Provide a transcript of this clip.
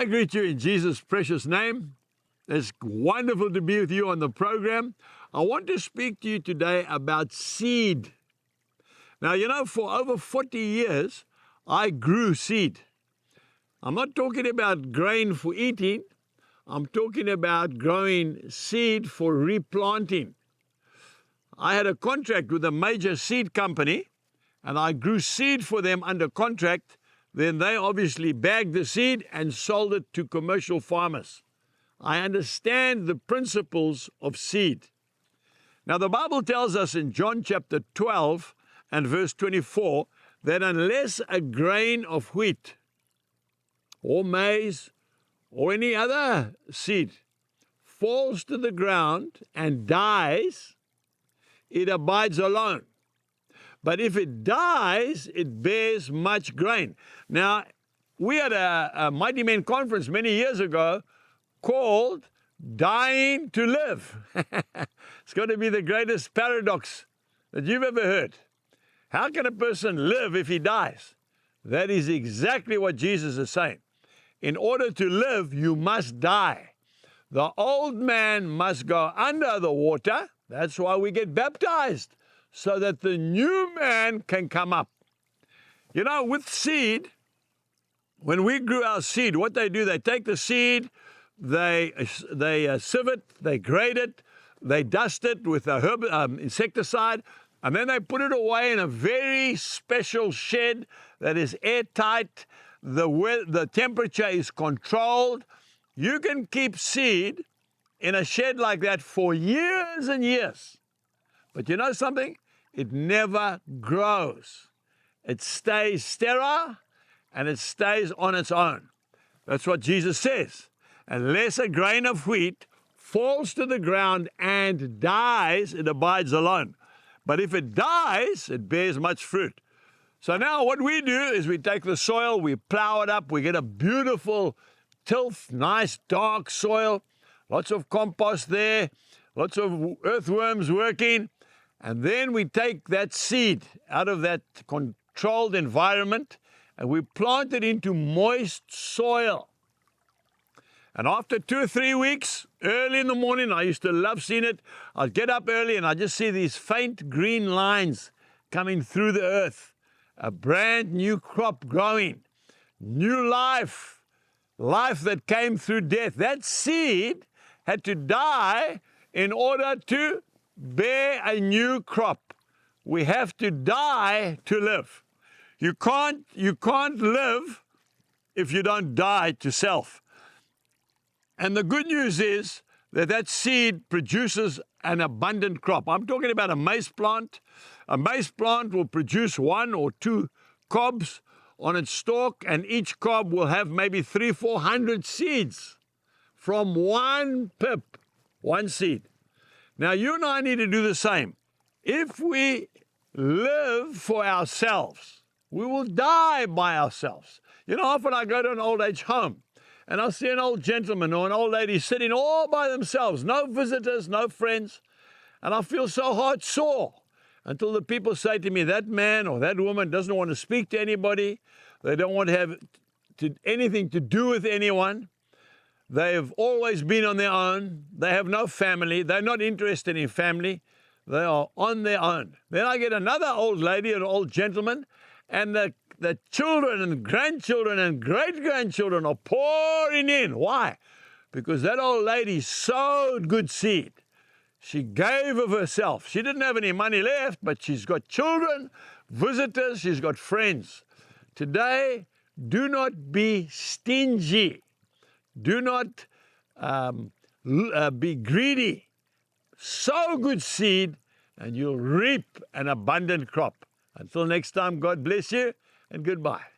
I greet you in Jesus' precious name. It's wonderful to be with you on the program. I want to speak to you today about seed. Now, for over 40 years, I grew seed. I'm not talking about grain for eating. I'm talking about growing seed for replanting. I had a contract with a major seed company, and I grew seed for them under contract. Then they obviously bagged the seed and sold it to commercial farmers. I understand the principles of seed. Now, the Bible tells us in John chapter 12 and verse 24 that unless a grain of wheat or maize or any other seed falls to the ground and dies, it abides alone. But if it dies, it bears much grain. Now, we had a Mighty Men conference many years ago called Dying to Live. It's going to be the greatest paradox that you've ever heard. How can a person live if he dies? That is exactly what Jesus is saying. In order to live, you must die. The old man must go under the water. That's why we get baptized, so that the new man can come up. With seed, when we grew our seed, what they do, they take the seed, they sieve it, they grate it, they dust it with a insecticide, and then they put it away in a very special shed that is airtight. The temperature is controlled. You can keep seed in a shed like that for years and years. But you know something? It never grows. It stays sterile and it stays on its own. That's what Jesus says. Unless a grain of wheat falls to the ground and dies, it abides alone. But if it dies, it bears much fruit. So now what we do is we take the soil, we plow it up, we get a beautiful tilth, nice dark soil, lots of compost there, lots of earthworms working. And then we take that seed out of that controlled environment and we plant it into moist soil. And after 2 or 3 weeks, early in the morning, I used to love seeing it. I'd get up early and I'd just see these faint green lines coming through the earth. A brand new crop growing. New life. Life that came through death. That seed had to die in order to bear a new crop. We have to die to live. You can't live if you don't die to self. And the good news is that seed produces an abundant crop. I'm talking about a maize plant. A maize plant will produce 1 or 2 cobs on its stalk, and each cob will have maybe 300-400 seeds from one pip, one seed. Now, you and I need to do the same. If we live for ourselves, we will die by ourselves. Often I go to an old age home, and I'll see an old gentleman or an old lady sitting all by themselves, no visitors, no friends, and I feel so heart sore until the people say to me, that man or that woman doesn't want to speak to anybody, they don't want to have anything to do with anyone. They've always been on their own. They have no family. They're not interested in family. They are on their own. Then I get another old lady and old gentleman, and the children and grandchildren and great-grandchildren are pouring in. Why? Because that old lady sowed good seed. She gave of herself. She didn't have any money left, but she's got children, visitors, she's got friends. Today, do not be stingy. Do not be greedy. Sow good seed and you'll reap an abundant crop. Until next time, God bless you and goodbye.